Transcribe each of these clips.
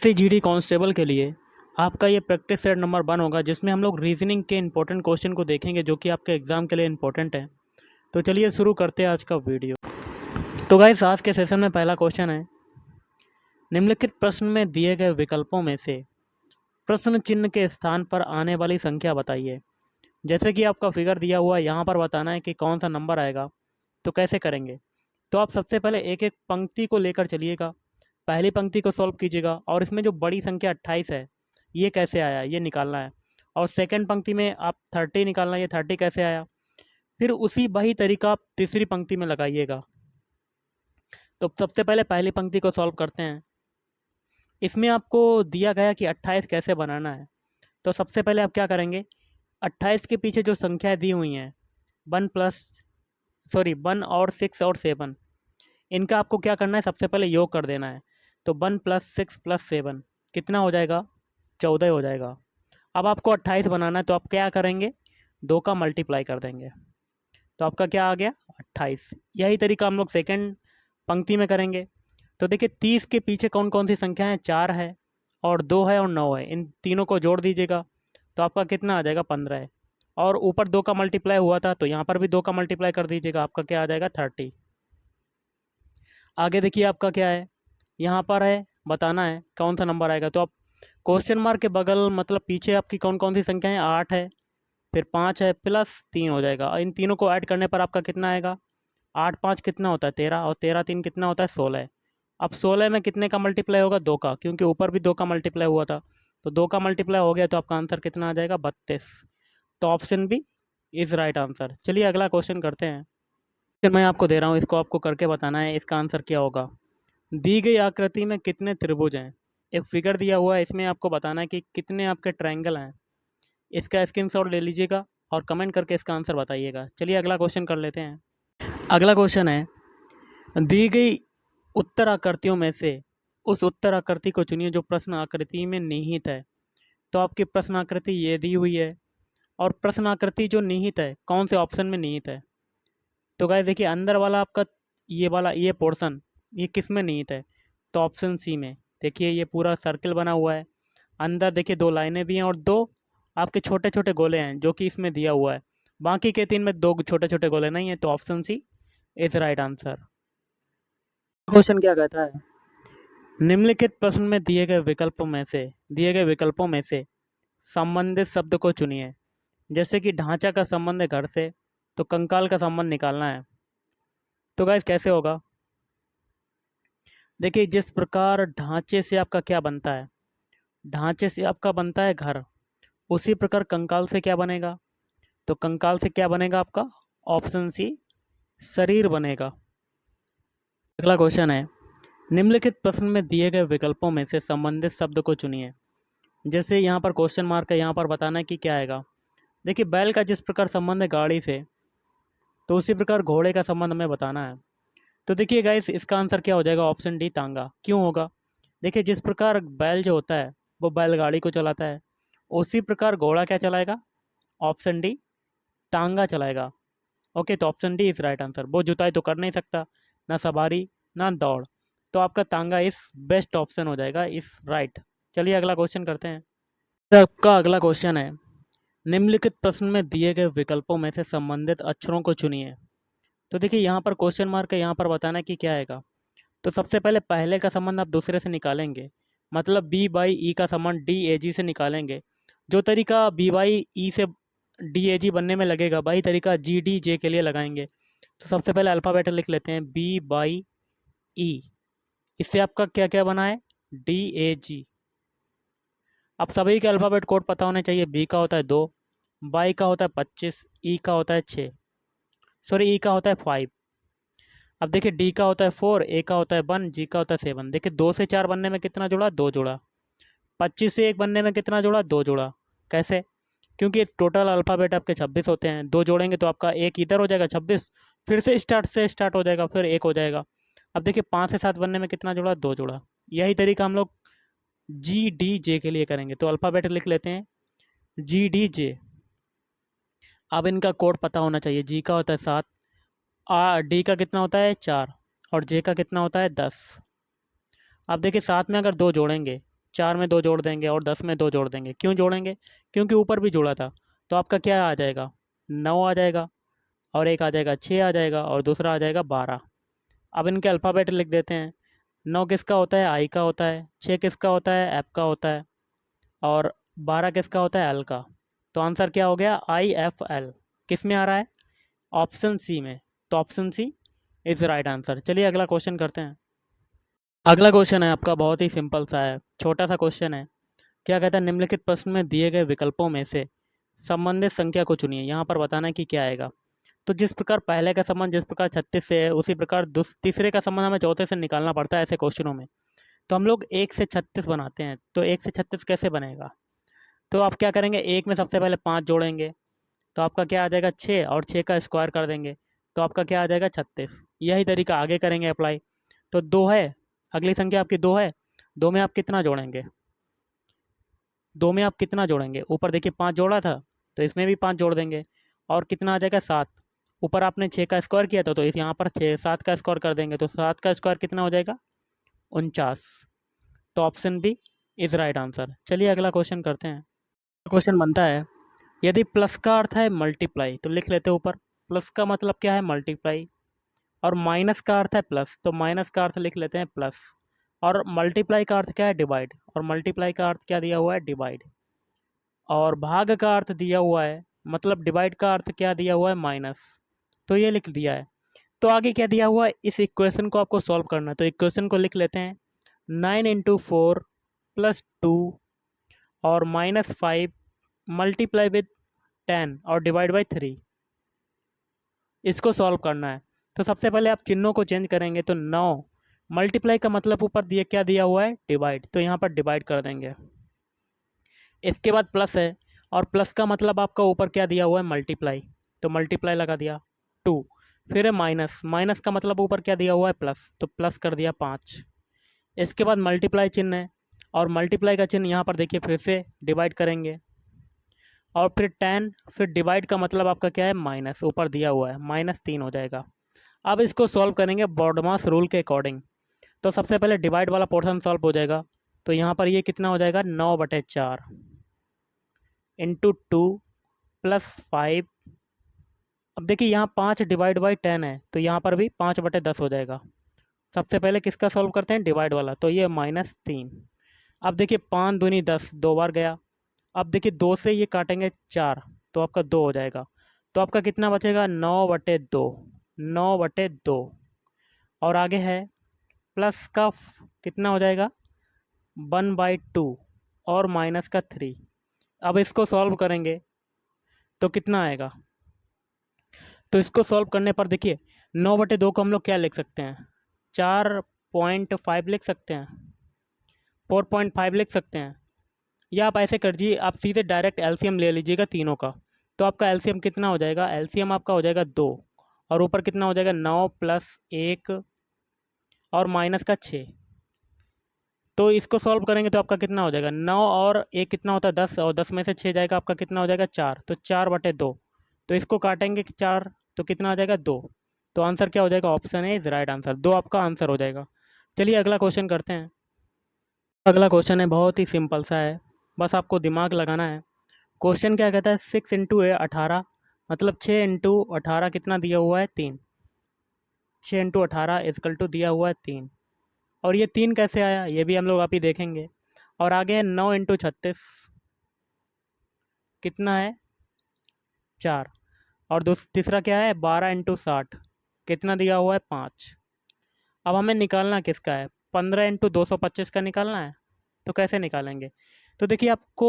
GD constable के लिए आपका ये प्रैक्टिस सेट नंबर 1 होगा, जिसमें हम लोग रीजनिंग के इंपॉर्टेंट क्वेश्चन को देखेंगे जो कि आपके एग्ज़ाम के लिए इंपॉर्टेंट है। तो चलिए शुरू करते हैं आज का वीडियो। तो गाइस, आज के सेशन में पहला क्वेश्चन है, निम्नलिखित प्रश्न में दिए गए विकल्पों में से प्रश्न चिन्ह के स्थान पर आने वाली संख्या बताइए। जैसे कि आपका फिगर दिया हुआ है, यहाँ पर बताना है कि कौन सा नंबर आएगा। तो कैसे करेंगे? तो आप सबसे पहले एक एक पंक्ति को लेकर चलिएगा। पहली पंक्ति को सॉल्व कीजिएगा और इसमें जो बड़ी संख्या 28 है, ये कैसे आया ये निकालना है। और सेकंड पंक्ति में आप 30 निकालना है, ये 30 कैसे आया। फिर उसी वही तरीका आप तीसरी पंक्ति में लगाइएगा। तो सबसे पहले पहली पंक्ति को सॉल्व करते हैं। इसमें आपको दिया गया कि 28 कैसे बनाना है। तो सबसे पहले आप क्या करेंगे, 28 के पीछे जो संख्याएँ दी हुई हैं 1 और 6 और 7, इनका आपको क्या करना है, सबसे पहले योग कर देना है। तो 1 + 6 + 7 कितना हो जाएगा, 14 हो जाएगा। अब आपको 28 बनाना है, तो आप क्या करेंगे, 2 का मल्टीप्लाई कर देंगे। तो आपका क्या आ गया, 28। यही तरीका हम लोग सेकंड पंक्ति में करेंगे। तो देखिए 30 के पीछे कौन कौन सी संख्या है, 4 है और 2 है और 9 है। इन तीनों को जोड़ दीजिएगा तो आपका कितना आ जाएगा, 15 है। और ऊपर 2 का मल्टीप्लाई हुआ था, तो यहाँ पर भी 2 का मल्टीप्लाई कर दीजिएगा, आपका क्या आ जाएगा, 30। आगे देखिए आपका क्या है, यहाँ पर है बताना है कौन सा नंबर आएगा। तो आप क्वेश्चन मार्क के बगल मतलब पीछे आपकी कौन कौन सी संख्या है, 8 है, फिर 5 है, प्लस 3 हो जाएगा। और इन तीनों को ऐड करने पर आपका कितना आएगा, 8 5 कितना होता है, 13, और 13 3 कितना होता है, 16। अब 16 में कितने का मल्टीप्लाई होगा, 2 का, क्योंकि ऊपर भी 2 का मल्टीप्लाई हुआ था। तो 2 का मल्टीप्लाई हो गया, तो आपका आंसर कितना आ जाएगा, 32। तो option B is right answer. चलिए अगला क्वेश्चन करते हैं। फिर मैं आपको दे रहा हूँ, इसको आपको करके बताना है इसका आंसर क्या होगा। दी गई आकृति में कितने त्रिभुज हैं। एक फिगर दिया हुआ है, इसमें आपको बताना है कि कितने आपके ट्रायंगल हैं। इसका स्क्रीनशॉट ले लीजिएगा और कमेंट करके इसका आंसर बताइएगा। चलिए अगला क्वेश्चन कर लेते हैं। अगला क्वेश्चन है, दी गई उत्तर आकृतियों में से उस उत्तर आकृति को चुनिए जो प्रश्न आकृति में निहित है। तो आपकी प्रश्न आकृति ये दी हुई है, और प्रश्न आकृति जो निहित है कौन से ऑप्शन में निहित है। तो गाइस देखिए, अंदर वाला आपका ये पोर्शन ये किस में निहित है। तो ऑप्शन सी में। देखिए ये पूरा सर्कल बना हुआ है, अंदर देखिए 2 लाइनें भी हैं और 2 आपके छोटे छोटे गोले हैं जो कि इसमें दिया हुआ है। बाकी के 3 में 2 छोटे छोटे गोले नहीं है। तो option C is right answer. Question क्या कहता है, निम्नलिखित प्रश्न में दिए गए विकल्पों में से संबंधित शब्द को चुनिए। जैसे कि ढांचा का संबंध है घर से, तो कंकाल का संबंध निकालना है। तो गाइस कैसे होगा, देखिए जिस प्रकार ढांचे से आपका क्या बनता है, ढांचे से आपका बनता है घर, उसी प्रकार कंकाल से क्या बनेगा। तो कंकाल से क्या बनेगा आपका, ऑप्शन सी शरीर बनेगा। अगला क्वेश्चन है, निम्नलिखित प्रश्न में दिए गए विकल्पों में से संबंधित शब्द को चुनिए। जैसे यहाँ पर क्वेश्चन मार्क है, यहाँ पर बताना है कि क्या आएगा। देखिए बैल का जिस प्रकार संबंध है गाड़ी से, तो उसी प्रकार घोड़े का संबंध हमें बताना है। तो देखिए गाइस, इसका आंसर क्या हो जाएगा, ऑप्शन डी तांगा। क्यों होगा, देखिए जिस प्रकार बैल जो होता है वो बैलगाड़ी को चलाता है, उसी प्रकार घोड़ा क्या चलाएगा, ऑप्शन डी टांगा चलाएगा। ओके, तो option D is right answer. वो जुताई तो कर नहीं सकता, ना सवारी ना दौड़, तो आपका तांगा इस बेस्ट ऑप्शन हो जाएगा, इस राइट। चलिए अगला क्वेश्चन करते हैं। आपका अगला क्वेश्चन है, निम्नलिखित प्रश्न में दिए गए विकल्पों में से संबंधित अक्षरों को चुनिए। तो देखिए यहाँ पर क्वेश्चन मार्क है, यहाँ पर बताना है कि क्या आएगा। तो सबसे पहले पहले का संबंध आप दूसरे से निकालेंगे, मतलब बी बाई ई का संबंध डी ए जी से निकालेंगे। जो तरीका बी बाई ई से डी ए जी बनने में लगेगा, वही तरीका जी डी जे के लिए लगाएंगे। तो सबसे पहले अल्फ़ाबेट लिख लेते हैं, बी बाई ई। इससे आपका क्या क्या बना है, डी ए जी। अब सभी के अल्फ़ाबेट कोड पता होने चाहिए। बी का होता है 2, बाई का होता है 25, ई का होता है 6, सॉरी ई का होता है 5। अब देखिए डी का होता है 4, ए का होता है 1, जी का होता है 7। देखिए 2 से 4 बनने में कितना जुड़ा, 2 जुड़ा। 25 से 1 बनने में कितना जुड़ा, 2 जुड़ा। कैसे, क्योंकि टोटल अल्फ़ाबेट आपके 26 होते हैं, 2 जोड़ेंगे तो आपका एक इधर हो जाएगा 26, फिर से स्टार्ट हो जाएगा, फिर 1 हो जाएगा। अब देखिए 5 से 7 बनने में कितना जुड़ा, 2 जुड़ा। यही तरीका हम लोग जी डी जे के लिए करेंगे। तो अल्फ़ाबेट लिख लेते हैं, जी डी जे। अब इनका कोड पता होना चाहिए। जी का होता है 7, डी का कितना होता है 4, और जे का कितना होता है 10। अब देखिए साथ में अगर 2 जोड़ेंगे 4 में 2 जोड़ देंगे और 10 में 2 जोड़ देंगे। क्यों जोड़ेंगे? क्योंकि ऊपर भी जोड़ा था। तो आपका क्या आ जाएगा? 9 आ जाएगा, और एक आ जाएगा 6 आ जाएगा, और दूसरा आ जाएगा 12। अब इनके अल्फ़ाबेट लिख देते हैं। 9 किसका होता है? आई का होता है। 6 किसका होता है? एफ का होता है। और 12 किसका होता है? एल का। तो आंसर क्या हो गया? IFL। किस में आ रहा है? ऑप्शन सी में। तो option C is right answer. चलिए अगला क्वेश्चन करते हैं। अगला क्वेश्चन है आपका, बहुत ही सिंपल सा है, छोटा सा क्वेश्चन है। क्या कहता है? निम्नलिखित प्रश्न में दिए गए विकल्पों में से संबंधित संख्या को चुनिए। यहाँ पर बताना है कि क्या आएगा। तो जिस प्रकार पहले का संबंध जिस प्रकार 36 से है, उसी प्रकार तीसरे का संबंध हमें चौथे से निकालना पड़ता है ऐसे क्वेश्चनों में। तो हम लोग 1 से 36 बनाते हैं। तो 1 से 36 कैसे बनेगा? तो आप क्या करेंगे? 1 में सबसे पहले 5 जोड़ेंगे, तो आपका क्या आ जाएगा? 6, और 6 का स्क्वायर कर देंगे, तो आपका क्या आ जाएगा? 36। यही तरीका आगे करेंगे अप्लाई। तो 2 है, अगली संख्या आपकी 2 है। 2 में आप कितना जोड़ेंगे? 2 में आप कितना जोड़ेंगे? ऊपर देखिए 5 जोड़ा था, तो इसमें भी 5 जोड़ देंगे, और कितना आ जाएगा? 7। ऊपर आपने 6 का स्क्वायर किया था, तो इस यहाँ पर 7 का स्क्वायर कर देंगे, तो 7 का स्क्वायर कितना हो जाएगा? 49। तो option B is right answer. चलिए अगला क्वेश्चन करते हैं। क्वेश्चन बनता है, यदि प्लस का अर्थ है मल्टीप्लाई, तो लिख लेते हैं ऊपर। प्लस का मतलब क्या है? मल्टीप्लाई। और माइनस का अर्थ है प्लस, तो माइनस का अर्थ लिख लेते हैं प्लस। और मल्टीप्लाई का अर्थ क्या है? डिवाइड। और मल्टीप्लाई का अर्थ क्या दिया हुआ है? डिवाइड। और भाग का अर्थ दिया हुआ है, मतलब डिवाइड का अर्थ क्या दिया हुआ है? माइनस। तो ये लिख दिया है। तो आगे क्या दिया हुआ है? इस इक्वेशन को आपको सॉल्व करना है। तो इक्वेशन को लिख लेते हैं। 9 × 4 +2 और -5 मल्टीप्लाई विद 10 और डिवाइड बाई 3, इसको सॉल्व करना है। तो सबसे पहले आप चिन्हों को चेंज करेंगे। तो 9 मल्टीप्लाई का मतलब ऊपर दिए क्या दिया हुआ है? डिवाइड। तो यहाँ पर डिवाइड कर देंगे। इसके बाद प्लस है, और प्लस का मतलब आपका ऊपर क्या दिया हुआ है? मल्टीप्लाई। तो मल्टीप्लाई लगा दिया 2। फिर है माइनस, माइनस का मतलब ऊपर क्या दिया हुआ है? प्लस। तो प्लस कर दिया 5। इसके बाद मल्टीप्लाई चिन्ह है, और मल्टीप्लाई का चिन्ह यहाँ पर देखिए फिर से डिवाइड करेंगे, और फिर 10, फिर डिवाइड का मतलब आपका क्या है? माइनस। ऊपर दिया हुआ है -3 हो जाएगा। अब इसको सॉल्व करेंगे बॉडमास रूल के अकॉर्डिंग। तो सबसे पहले डिवाइड वाला पोर्शन सॉल्व हो जाएगा। तो यहाँ पर ये कितना हो जाएगा? 9/4 इंटू 2 + 5। अब देखिए यहाँ 5 डिवाइड बाई 10 है, तो यहाँ पर भी 5/10 हो जाएगा। सबसे पहले किसका सॉल्व करते हैं? डिवाइड वाला। तो ये -3। अब देखिए 5 दूनी 10, 2 बार गया। अब देखिए 2 से ये काटेंगे 4, तो आपका 2 हो जाएगा। तो आपका कितना बचेगा? 9/2। 9/2। और आगे है प्लस का कितना हो जाएगा? 1/2 और माइनस का 3। अब इसको सॉल्व करेंगे तो कितना आएगा? तो इसको सॉल्व करने पर देखिए 9/2 को हम लोग क्या लिख सकते हैं? 4.5 लिख सकते हैं, 4.5 लिख सकते हैं। या आप ऐसे कर दीजिए, आप सीधे डायरेक्ट एलसीएम ले लीजिएगा तीनों का। तो आपका एलसीएम कितना हो जाएगा? एलसीएम आपका हो जाएगा 2, और ऊपर कितना हो जाएगा? 9 + 1 और माइनस का 6। तो इसको सॉल्व करेंगे तो आपका कितना हो जाएगा? 9 और 1 कितना होता है? 10, और 10 में से 6 जाएगा, आपका कितना हो जाएगा? 4। तो 4/2। तो इसको काटेंगे 4, तो कितना आ जाएगा? 2। तो आंसर क्या हो जाएगा? Option A is right answer. 2 आपका आंसर हो जाएगा। चलिए अगला क्वेश्चन करते हैं। अगला क्वेश्चन है, बहुत ही सिंपल सा है, बस आपको दिमाग लगाना है। क्वेश्चन क्या कहता है? 6 × 18, मतलब 6 × 18 कितना दिया हुआ है? 3। 6 × 18 = दिया हुआ है 3। और ये 3 कैसे आया, ये भी हम लोग अभी देखेंगे। और आगे है 9 × 36 कितना है? 4। और तीसरा क्या है? 12 × 60 कितना दिया हुआ है? 5। अब हमें निकालना किसका है? 15 × 225 का निकालना है। तो कैसे निकालेंगे? तो देखिए आपको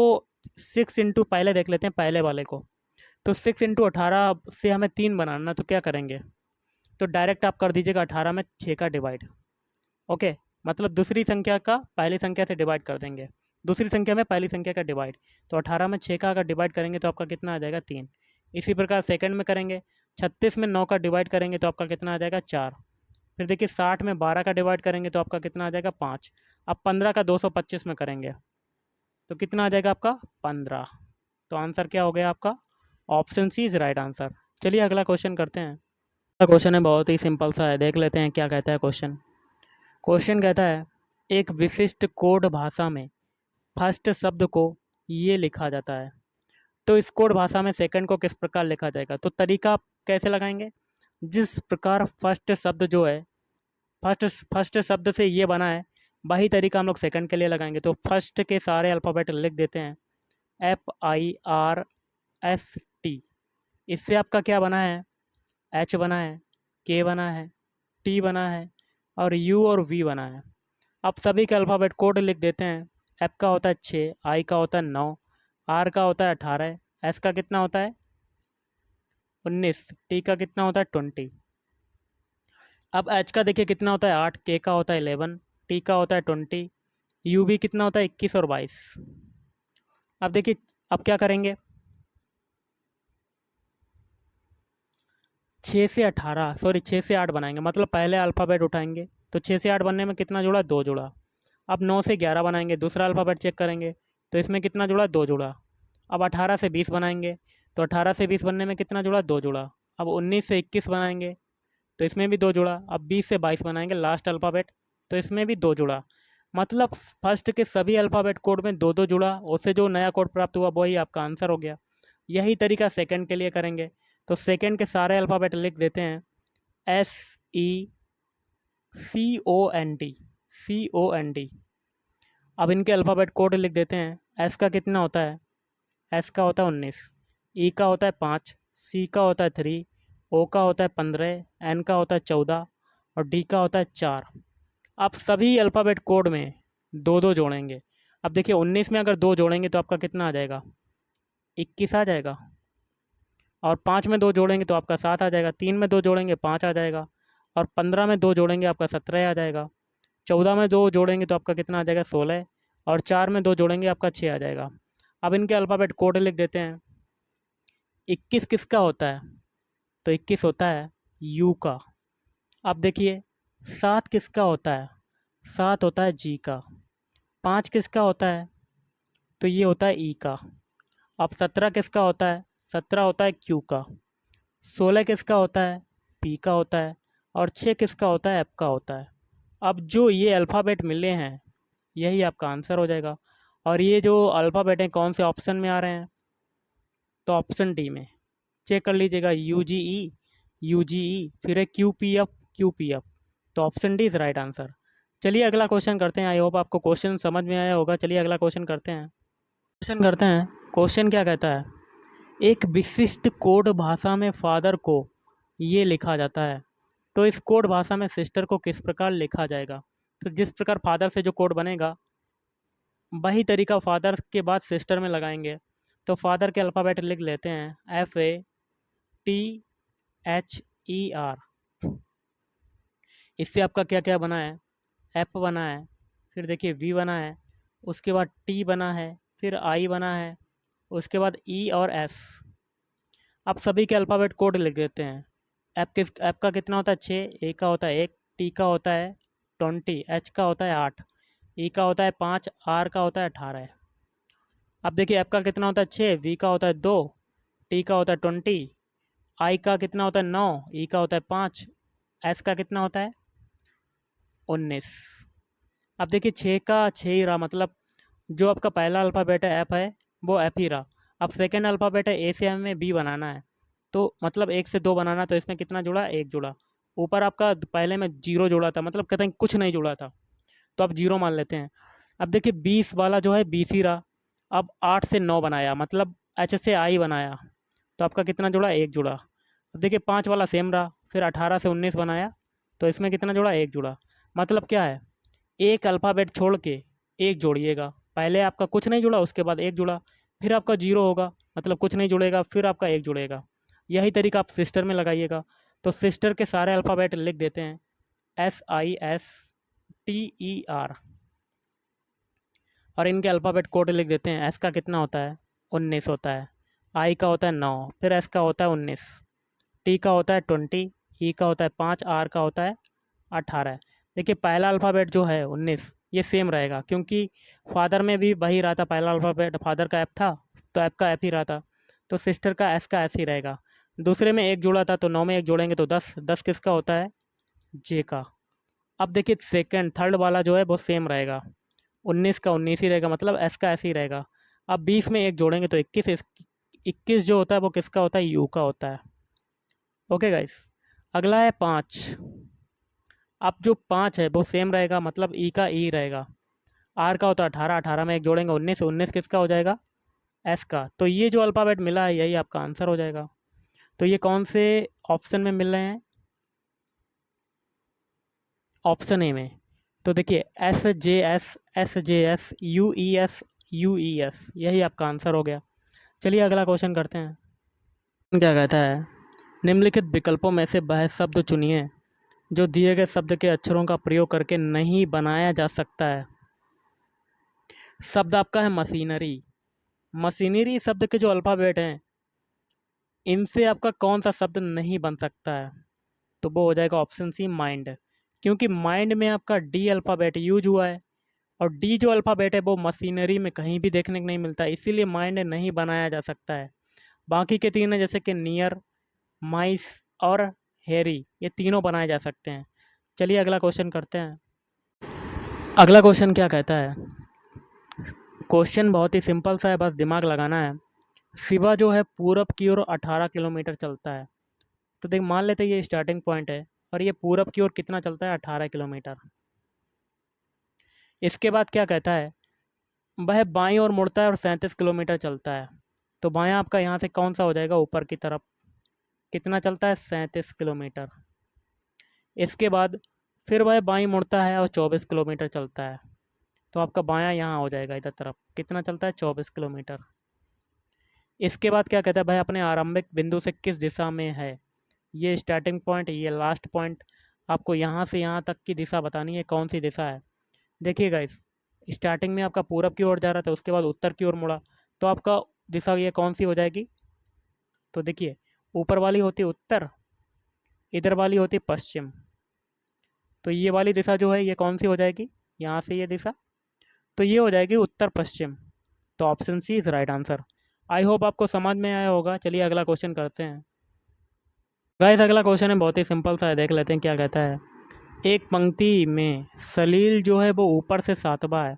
6 इंटू, पहले देख लेते हैं पहले वाले को। तो 6 × 18 से हमें 3 बनाना, तो क्या करेंगे? तो डायरेक्ट आप कर दीजिएगा 18 में 6 का डिवाइड। ओके, मतलब दूसरी संख्या का पहली संख्या से डिवाइड कर देंगे, दूसरी संख्या में पहली संख्या का डिवाइड। तो 18 में 6 का अगर डिवाइड करेंगे तो आपका कितना आ जाएगा? 3। इसी प्रकार सेकंड में करेंगे, 36 में 9 का डिवाइड करेंगे तो आपका कितना आ जाएगा? 4। फिर देखिए 60 में 12 का डिवाइड करेंगे तो आपका कितना आ जाएगा? 5। अब 15 का 225 में करेंगे तो कितना आ जाएगा आपका? 15। तो आंसर क्या हो गया आपका? Option C is right answer. चलिए अगला क्वेश्चन करते हैं। अगला क्वेश्चन है, बहुत ही सिंपल सा है, देख लेते हैं क्या कहता है क्वेश्चन। क्वेश्चन कहता है, एक विशिष्ट कोड भाषा में फर्स्ट शब्द को ये लिखा जाता है। तो इस कोड भाषा में सेकंड को किस प्रकार लिखा जाएगा? तो तरीका आप कैसे लगाएंगे? जिस प्रकार फर्स्ट शब्द जो है, फर्स्ट शब्द से ये बना है, वही तरीका हम लोग सेकंड के लिए लगाएंगे। तो फर्स्ट के सारे अल्फ़ाबेट लिख देते हैं, FIRST। इससे आपका क्या बना है? H बना है, K बना है, T बना है और U और V बना है। अब सभी के अल्फ़ाबेट कोड लिख देते हैं। F का होता है 6, I का होता है 9, R का होता है 18, S का कितना होता है 19, T का कितना होता है 20। अब H का देखिए कितना होता है 8, K का होता है 11, T का होता है 20, U भी कितना होता है 21 और 22। अब देखिए, अब क्या करेंगे? 6 से 8 बनाएंगे, मतलब पहले अल्फ़ाबेट उठाएंगे। तो 6 से 8 बनने में कितना जुड़ा? 2 जुड़ा। अब 9 से 11 बनाएंगे, दूसरा अल्फ़ाबेट चेक करेंगे, तो इसमें कितना जुड़ा? 2 जुड़ा। अब 18 से 20 बनाएंगे, तो 18 से 20 बनने में कितना जुड़ा? 2 जुड़ा। अब 19 से 21 बनाएंगे, तो इसमें भी 2 जुड़ा। अब 20 से 22 बनाएंगे लास्ट अल्फ़ाबेट, तो इसमें भी 2 जुड़ा। मतलब फर्स्ट के सभी अल्फ़ाबेट कोड में 2-2 जुड़ा, उससे जो नया कोड प्राप्त हुआ वही आपका आंसर हो गया। यही तरीका सेकंड के लिए करेंगे। तो सेकंड के सारे अल्फ़ाबेट लिख देते हैं, SECOND। अब इनके अल्फ़ाबेट कोड लिख देते हैं। एस का कितना होता है? एस का होता है 19, ई का होता है 5, सी का होता है 3, ओ का होता है 15, एन का होता है 14 और डी का होता है 4। आप सभी अल्फ़ाबेट कोड में 2-2 जोड़ेंगे। अब देखिए 19 में अगर 2 जोड़ेंगे तो आपका कितना आ जाएगा? 21 आ जाएगा। और 5 में 2 जोड़ेंगे तो आपका 7 आ जाएगा। 3 में 2 जोड़ेंगे 5 आ जाएगा। और 15 में 2 जोड़ेंगे आपका 17 आ जाएगा। 14 में 2 जोड़ेंगे तो आपका कितना आ जाएगा? 16। और 4 में 2 जोड़ेंगे आपका 6 आ जाएगा। अब इनके अल्फ़ाबेट कोड लिख देते हैं। 21 किसका होता है? तो 21 होता है यू का। अब देखिए 7 किसका होता है? 7 होता है जी का। 5 किसका होता है? तो ये होता है ई का। अब 17 किसका होता है? 17 होता है क्यू का। 16 किसका होता है? पी का होता है। और 6 किसका होता है? एफ का होता है। अब जो ये अल्फ़ाबेट मिले हैं, यही आपका आंसर हो जाएगा। और ये जो अल्फ़ाबेट हैं कौन से ऑप्शन में आ रहे हैं? तो ऑप्शन डी में। चेक कर लीजिएगा, यू जी ई, फिर है क्यू पी एफ। तो option D is right answer. चलिए अगला क्वेश्चन करते हैं। आई होप आपको क्वेश्चन समझ में आया होगा। चलिए अगला क्वेश्चन करते हैं। क्वेश्चन क्या कहता है? एक विशिष्ट कोड भाषा में फादर को ये लिखा जाता है, तो इस कोड भाषा में सिस्टर को किस प्रकार लिखा जाएगा? तो जिस प्रकार फादर से जो कोड बनेगा, वही तरीका फादर के बाद सिस्टर में लगाएंगे। तो फादर के अल्फ़ाबेट लिख लेते हैं, FATHER। इससे आपका क्या क्या बना है? एफ बना है, फिर देखिए वी बना है, उसके बाद टी बना है, फिर आई बना है, उसके बाद ई और एस। आप सभी के अल्फ़ाबेट कोड लिख देते हैं। एफ का कितना होता है? 6, ए का होता है 1, टी का होता है 20, एच का होता है 8, ई का होता है 5, आर का होता है 18। अब देखिए एफ का कितना होता है? 6, वी का होता है 2, टी का होता है 20, आई का कितना होता है? 9, ई का होता है 5, एस का कितना होता है? 19। अब देखिए 6 का 6 ही रहा, मतलब जो आपका पहला अल्फ़ाबेट है एफ है, वो एफ ही रहा। अब सेकेंड अल्फ़ाबेट है ए से हमें बी बनाना है, तो मतलब 1 से 2 बनाना, तो इसमें कितना जुड़ा? 1 जुड़ा। ऊपर आपका पहले में 0 जुड़ा था, मतलब कहते हैं कुछ नहीं जुड़ा था, तो आप 0 मान लेते हैं। अब देखिए 20 वाला जो है 20 ही रहा। अब 8 से 9 बनाया, मतलब एच से आई बनाया, तो आपका कितना जुड़ा? 1 जुड़ा। अब देखिए 5 वाला सेम रहा, फिर 18 से 19 बनाया, तो इसमें कितना जुड़ा? 1 जुड़ा। मतलब क्या है? एक अल्फ़ाबेट छोड़ के एक जोड़िएगा। पहले आपका कुछ नहीं जुड़ा, उसके बाद एक जुड़ा, फिर आपका 0 होगा, मतलब कुछ नहीं जुड़ेगा, फिर आपका एक जुड़ेगा। यही तरीका आप सिस्टर में लगाइएगा। तो सिस्टर के सारे अल्फ़ाबेट लिख देते हैं, SISTER। और इनके अल्फ़ाबेट कोड लिख देते हैं। एस का कितना होता है? 19 होता है। आई का होता है 9, फिर एस का होता है 19, टी का होता है 20, ई का होता है 5, आर का होता है 18। देखिए पहला अल्फ़ाबेट जो है 19, ये सेम रहेगा, क्योंकि फादर में भी वही रहा था। पहला अल्फ़ाबेट फादर का एफ था, तो एफ का एफ ही रहा था, तो सिस्टर का एस का एस ही रहेगा। दूसरे में एक जुड़ा था, तो 9 में एक जोड़ेंगे तो 10। 10 किसका होता है? जे का। अब देखिए सेकंड थर्ड वाला जो है वो सेम रहेगा। 19 का 19 ही रहेगा, मतलब एस का ऐसे ही रहेगा। अब 20 में एक जोड़ेंगे तो 21, 21 जो होता है वो किसका होता है, यू का होता है। ओके गाइस, अगला है 5। अब जो 5 है वो सेम रहेगा, मतलब ई का ई रहेगा। आर का होता है 18, 18 में एक जोड़ेंगे 19, 19 किसका हो जाएगा, एस का। तो ये जो अल्फ़ाबेट मिला है यही आपका आंसर हो जाएगा। तो ये कौन से ऑप्शन में मिल रहे हैं, ऑप्शन ए में। तो देखिए एस जे एस यू ई एस, यही आपका आंसर हो गया। चलिए अगला क्वेश्चन करते हैं। क्या कहता है, निम्नलिखित विकल्पों में से वह शब्द चुनिए जो दिए गए शब्द के अक्षरों का प्रयोग करके नहीं बनाया जा सकता है। शब्द आपका है मशीनरी। मशीनरी शब्द के जो अल्फ़ाबेट हैं इनसे आपका कौन सा शब्द नहीं बन सकता है, तो वो हो जाएगा ऑप्शन सी माइंड। क्योंकि माइंड में आपका डी अल्फ़ाबेट यूज हुआ है, और डी जो अल्फ़ाबेट है वो मशीनरी में कहीं भी देखने को नहीं मिलता, इसीलिए माइंड नहीं बनाया जा सकता है। बाकी के तीन है जैसे कि नियर, माइस और हेरी, ये तीनों बनाए जा सकते हैं। चलिए अगला क्वेश्चन करते हैं। अगला क्वेश्चन क्या कहता है, क्वेश्चन बहुत ही सिंपल सा है, बस दिमाग लगाना है। शिवा जो है पूरब की ओर 18 किलोमीटर चलता है। तो देख मान लेते हैं ये स्टार्टिंग पॉइंट है, और ये पूरब की ओर कितना चलता है, 18 किलोमीटर। इसके बाद क्या कहता है, वह बाईं ओर मुड़ता है और 37 किलोमीटर चलता है। तो बायां आपका यहाँ से कौन सा हो जाएगा, ऊपर की तरफ, कितना चलता है, 37 किलोमीटर। इसके बाद फिर वह बाईं मुड़ता है और 24 किलोमीटर चलता है। तो आपका बायां यहाँ हो जाएगा इधर तरफ, कितना चलता है, 24 किलोमीटर। इसके बाद क्या कहता है, भाई अपने आरंभिक बिंदु से किस दिशा में है। ये स्टार्टिंग पॉइंट, ये लास्ट पॉइंट, आपको यहाँ से यहाँ तक की दिशा बतानी है, कौन सी दिशा है। देखिए गाइस, स्टार्टिंग में आपका पूरब की ओर जा रहा था, उसके बाद उत्तर की ओर मुड़ा, तो आपका दिशा ये कौन सी हो जाएगी। तो देखिए, ऊपर वाली होती है उत्तर, इधर वाली होती है पश्चिम। तो ये वाली दिशा जो है ये कौन सी हो जाएगी, यहाँ से ये दिशा, तो ये हो जाएगी उत्तर पश्चिम। तो option C is right answer. I hope आपको समझ में आया होगा। चलिए अगला क्वेश्चन करते हैं। गाइस अगला क्वेश्चन है बहुत ही सिंपल सा है, देख लेते हैं क्या कहता है। एक पंक्ति में सलील जो है वो ऊपर से 7वां है।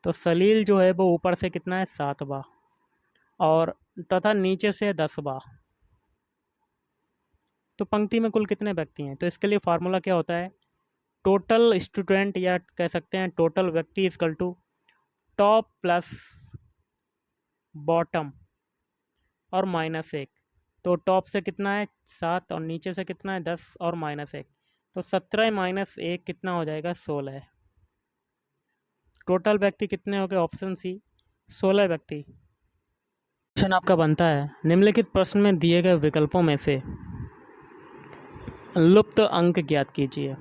तो सलील जो है वो ऊपर से कितना है, 7वां, और तथा नीचे से 10वां। तो पंक्ति में कुल कितने व्यक्ति हैं, तो इसके लिए फार्मूला क्या होता है, टोटल स्टूडेंट, या कह सकते हैं टोटल व्यक्ति equal to top plus bottom और -1। तो टॉप से कितना है, 7, और नीचे से कितना है, 10 और -1। तो 17 - 1 कितना हो जाएगा, 16। टोटल व्यक्ति कितने हो गए, ऑप्शन सी 16 व्यक्ति। क्वेश्चन आपका बनता है, निम्नलिखित प्रश्न में दिए गए विकल्पों में से लुप्त अंक ज्ञात कीजिए।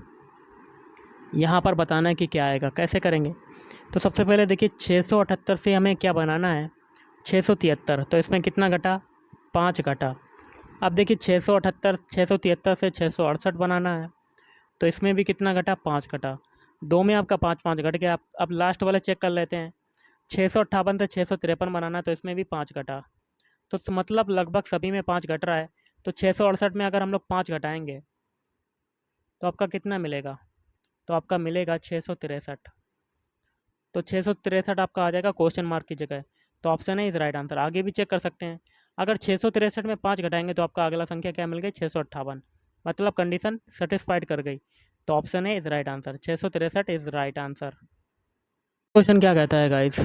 यहाँ पर बताना है कि क्या आएगा, कैसे करेंगे। तो सबसे पहले देखिए 678 से हमें क्या बनाना है, 673। तो इसमें कितना घटा, 5 घटा। अब देखिए 673 से 668 बनाना है, तो इसमें भी कितना घटा, 5 घटा। दो में आपका 5 5 घट गया। आप अब लास्ट वाले चेक कर लेते हैं, 658 से 653 बनाना, तो इसमें भी 5 घटा। तो मतलब लगभग सभी में 5 घट रहा है। तो 668 में अगर हम लोग 5 घटाएंगे तो आपका कितना मिलेगा, तो आपका मिलेगा 663। तो 663 आपका आ जाएगा क्वेश्चन मार्क की जगह। तो ऑप्शन है इज राइट आंसर। आगे भी चेक कर सकते हैं, अगर 663 में 5 घटाएंगे तो आपका अगला संख्या क्या मिल गई, 658। मतलब कंडीशन सेटिस्फाइड कर गई। तो ऑप्शन है is right answer, 663 is right answer. Question क्या कहता है गाइस,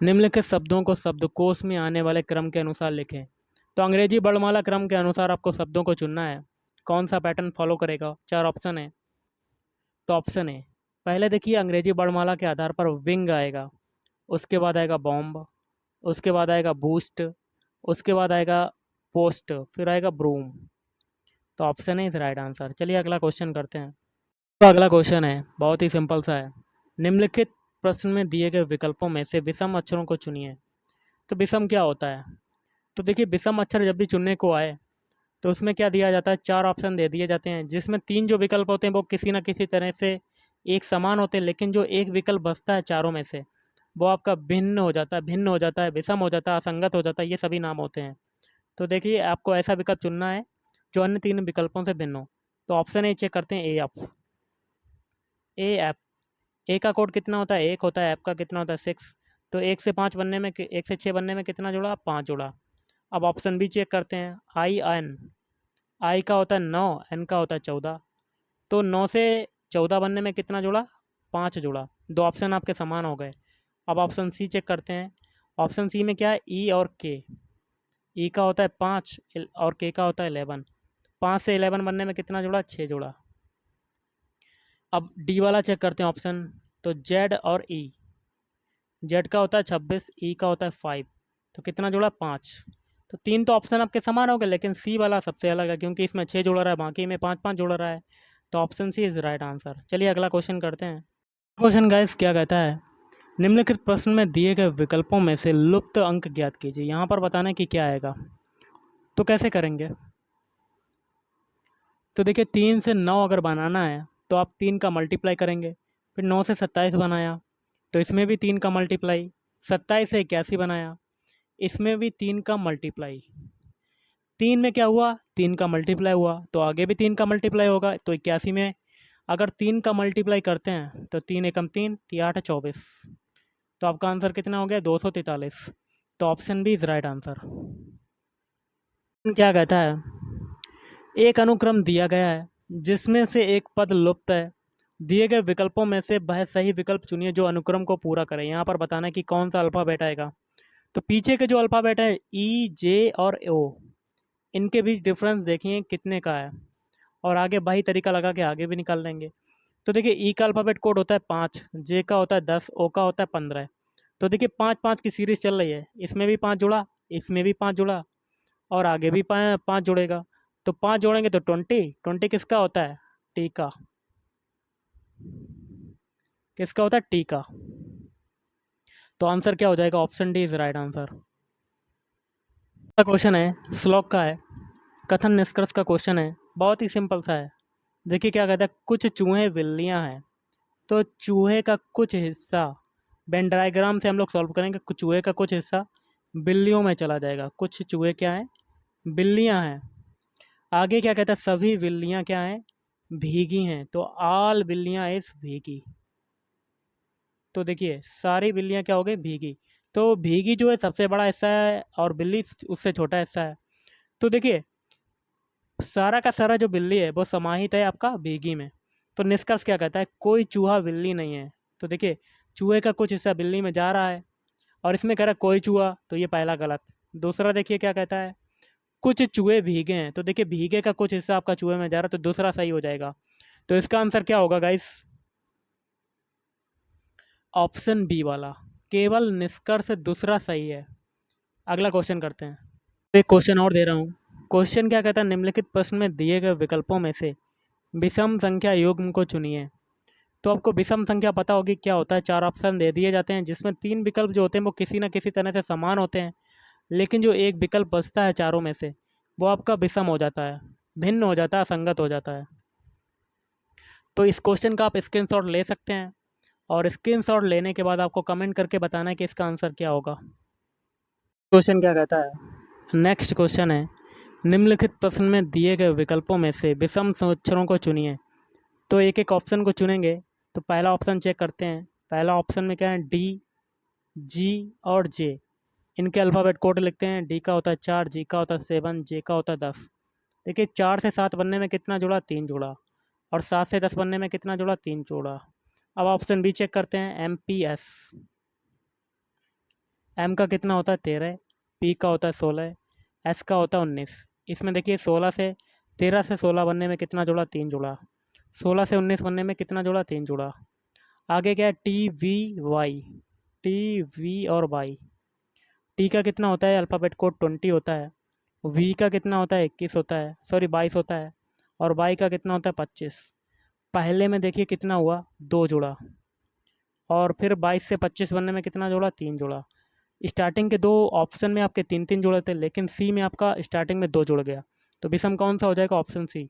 निम्नलिखित शब्दों को शब्दकोश में आने वाले क्रम के अनुसार लिखें। तो अंग्रेजी वर्णमाला क्रम के अनुसार आपको शब्दों को चुनना है, कौन सा पैटर्न फॉलो करेगा। 4 ऑप्शन है। तो ऑप्शन है, पहले देखिए अंग्रेजी वर्णमाला के आधार पर विंग आएगा, उसके बाद आएगा बॉम्ब, उसके बाद आएगा बूस्ट, उसके बाद आएगा पोस्ट, फिर आएगा ब्रूम। तो ऑप्शन है इज राइट आंसर। चलिए अगला क्वेश्चन करते हैं। तो अगला क्वेश्चन है बहुत ही सिंपल सा है, निम्नलिखित प्रश्न में दिए गए विकल्पों में से विषम अक्षरों को चुनिए। तो विषम क्या होता है, तो देखिए विषम अक्षर जब भी चुनने को आए तो उसमें क्या दिया जाता है, 4 ऑप्शन दे दिए जाते हैं, जिसमें 3 जो विकल्प होते हैं वो किसी ना किसी तरह से एक समान होते हैं, लेकिन जो एक विकल्प बचता है चारों में से वो आपका भिन्न हो जाता है, विषम हो जाता है, असंगत हो जाता है, ये सभी नाम होते हैं। तो देखिए आपको ऐसा विकल्प चुनना है जो अन्य 3 विकल्पों से भिन्न हो। तो ऑप्शन ए चेक करते हैं, ए एफ। ए का कोड कितना होता है, 1 होता है, एफ का कितना होता है 6। तो 1 से 5 बनने में 1 से 6 बनने में कितना जुड़ा, 5 जुड़ा। अब ऑप्शन बी चेक करते हैं, आई एन, आई का होता है 9, एन का होता है 14। तो 9 से 14 बनने में कितना जुड़ा, 5 जुड़ा। दो ऑप्शन आपके समान हो गए। अब ऑप्शन सी चेक करते हैं। ऑप्शन सी में क्या है, ई और के। ई का होता है 5 और के का होता है 11। 5 से 11 बनने में कितना जुड़ा, 6 जुड़ा। अब डी वाला चेक करते हैं ऑप्शन। तो जेड और ई, जेड का होता है 26, ई का होता है 5। तो कितना जुड़ा, 5। तो तीन तो ऑप्शन आपके समान हो गए, लेकिन सी वाला सबसे अलग है क्योंकि इसमें 6 जुड़ रहा है, बाकी में 5 5 जुड़ रहा है। तो option C is right answer. चलिए अगला क्वेश्चन करते हैं। क्वेश्चन गाइस क्या कहता है, निम्नलिखित प्रश्न में दिए गए विकल्पों में से लुप्त अंक ज्ञात कीजिए। यहाँ पर बताना है कि क्या आएगा। तो कैसे करेंगे, तो देखिए 3 से 9 अगर बनाना है तो आप 3 का मल्टीप्लाई करेंगे। फिर 9 से 27 बनाया तो इसमें भी 3 का मल्टीप्लाई। 27 से 81 बनाया, इसमें भी 3 का मल्टीप्लाई। 3 में क्या हुआ, 3 का मल्टीप्लाई हुआ, तो आगे भी 3 का मल्टीप्लाई होगा। तो 81 में अगर 3 का मल्टीप्लाई करते हैं तो 3 एकम 3, 8 24। तो आपका आंसर कितना हो गया, 243। तो option B is right answer. क्या कहता है, एक अनुक्रम दिया गया है जिसमें से एक पद लुप्त है। दिए गए विकल्पों में से वह सही विकल्प चुनिए जो अनुक्रम को पूरा करे। यहाँ पर बताना है कि कौन सा अल्फ़ाबेट आएगा। तो पीछे के जो अल्फ़ाबेट है ई, जे और ओ, इनके बीच डिफरेंस देखिए कितने का है, और आगे वही तरीका लगा के आगे भी निकाल लेंगे। तो देखिए ई का अल्फ़ाबेट कोड होता है 5, जे का होता है 10, ओ का होता है 15। तो देखिए 5 5 की सीरीज़ चल रही है, इसमें भी 5 जुड़ा, इसमें भी 5 जुड़ा, और आगे भी 5 जुड़ेगा। तो 5 जोड़ेंगे तो 20। 20 किसका होता है, टी का। किसका होता है, टी का। तो आंसर क्या हो जाएगा, option D is right answer. Question है, श्लोक का है, कथन निष्कर्ष का क्वेश्चन है, बहुत ही सिंपल सा है। देखिए क्या कहता है, कुछ चूहे बिल्लियां हैं। तो चूहे का कुछ हिस्सा, वेन डायग्राम से हम लोग सॉल्व करेंगे, कुछ चूहे का कुछ हिस्सा बिल्लियों में चला जाएगा। कुछ चूहे क्या हैं, बिल्लियां हैं। आगे क्या कहता है, सभी बिल्लियां क्या हैं, भीगी हैं। तो ऑल बिल्लियां इस भीगी। तो देखिए सारी बिल्लियां क्या हो गई, भीगी। तो भीगी जो है सबसे बड़ा हिस्सा है और बिल्ली उससे छोटा हिस्सा है। तो देखिए सारा का सारा जो बिल्ली है वो समाहित है आपका भीगी में। तो निष्कर्ष क्या कहता है, कोई चूहा बिल्ली नहीं है। तो देखिए चूहे का कुछ हिस्सा बिल्ली में जा रहा है, और इसमें कह रहा है कोई चूहा, तो ये पहला गलत। दूसरा देखिए क्या कहता है, कुछ चूहे भीगे हैं। तो देखिए भीगे का कुछ हिस्सा आपका चूहे में जा रहा है, तो दूसरा सही हो जाएगा। तो इसका आंसर क्या होगा गाइस, ऑप्शन बी वाला, केवल निष्कर्ष दूसरा सही है। अगला क्वेश्चन करते हैं। एक क्वेश्चन और दे रहा हूँ। क्वेश्चन क्या कहता है, निम्नलिखित प्रश्न में दिए गए विकल्पों में से विषम संख्या युग्म को चुनिए। तो आपको विषम संख्या पता होगी क्या होता है। 4 ऑप्शन दे दिए जाते हैं जिसमें 3 विकल्प जो होते हैं वो किसी न किसी तरह से समान होते हैं, लेकिन जो एक विकल्प बचता है चारों में से वो आपका विषम हो जाता है, भिन्न हो जाता है, असंगत हो जाता है। तो इस क्वेश्चन का आप स्क्रीनशॉट ले सकते हैं, और स्क्रीनशॉट लेने के बाद आपको कमेंट करके बताना है कि इसका आंसर क्या होगा। क्वेश्चन क्या कहता है, नेक्स्ट क्वेश्चन है, निम्नलिखित प्रश्न में दिए गए विकल्पों में से विषम अक्षरों को चुनिए। तो एक एक ऑप्शन को चुनेंगे। तो पहला ऑप्शन चेक करते हैं। पहला ऑप्शन में क्या है, डी, जी और जे। इनके अल्फ़ाबेट कोड लिखते हैं। डी का होता है 4, जी का होता है 7, जे का होता है 10। देखिए 4 से 7 बनने में कितना जुड़ा, 3 जुड़ा, और 7 से 10 बनने में कितना जुड़ा, 3 जुड़ा। अब ऑप्शन बी चेक करते हैं, एम पी एस। एम का कितना होता है 13, पी का होता है 16, एस का होता है 19। इसमें देखिए 16 से 13 से 16 बनने में कितना जुड़ा, 3 जुड़ा। 16 से 19 बनने में कितना जुड़ा, 3 जुड़ा। आगे क्या है, T V Y. T V और वाई। टी का कितना होता है, अल्फ़ाबेट कोड 20 होता है। वी का कितना होता है, 21 होता है, सॉरी 22 होता है। और वाई का कितना होता है, 25। पहले में देखिए कितना हुआ, 2 जुड़ा, और फिर 22 से 25 बनने में कितना जुड़ा, 3 जुड़ा। स्टार्टिंग के 2 ऑप्शन में आपके 3 3 जुड़े थे, लेकिन सी में आपका स्टार्टिंग में 2 जुड़ गया। तो विषम कौन सा हो जाएगा, ऑप्शन सी।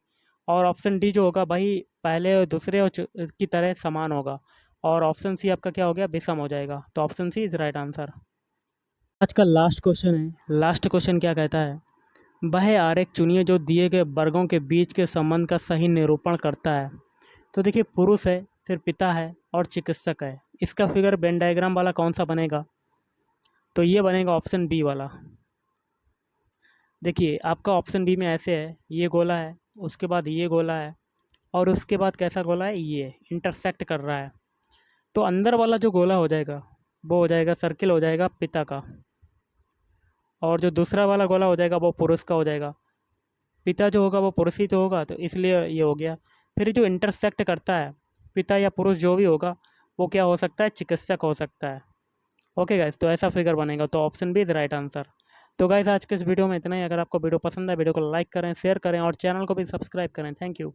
और ऑप्शन डी जो होगा वही पहले और दूसरे और की तरह समान होगा, और ऑप्शन सी आपका क्या हो गया, विषम हो जाएगा। तो option C is right answer. आज का लास्ट क्वेश्चन है। लास्ट क्वेश्चन क्या कहता है, वह आरेख चुनिए जो दिए गए वर्गों के बीच के संबंध का सही निरूपण करता है। तो देखिए पुरुष है, फिर पिता है और चिकित्सक है। इसका फिगर वेन डायग्राम वाला कौन सा बनेगा? तो ये बनेगा ऑप्शन बी वाला। देखिए आपका ऑप्शन बी में ऐसे है, ये गोला है, उसके बाद ये गोला है, और उसके बाद कैसा गोला है, ये इंटरसेक्ट कर रहा है। तो अंदर वाला जो गोला हो जाएगा वो हो जाएगा, सर्किल हो जाएगा पिता का, और जो दूसरा वाला गोला हो जाएगा वो पुरुष का हो जाएगा। पिता जो होगा वो पुरुष ही तो होगा, तो इसलिए ये हो गया। फिर जो इंटरसेक्ट करता है, पिता या पुरुष जो भी होगा, वो क्या हो सकता है, चिकित्सक हो सकता है। ओके गाइस, तो ऐसा फिगर बनेगा, तो option B is right answer. तो गाइस आज के इस वीडियो में इतना ही। अगर आपको वीडियो पसंद है, वीडियो को लाइक करें, शेयर करें और चैनल को भी सब्सक्राइब करें। Thank you.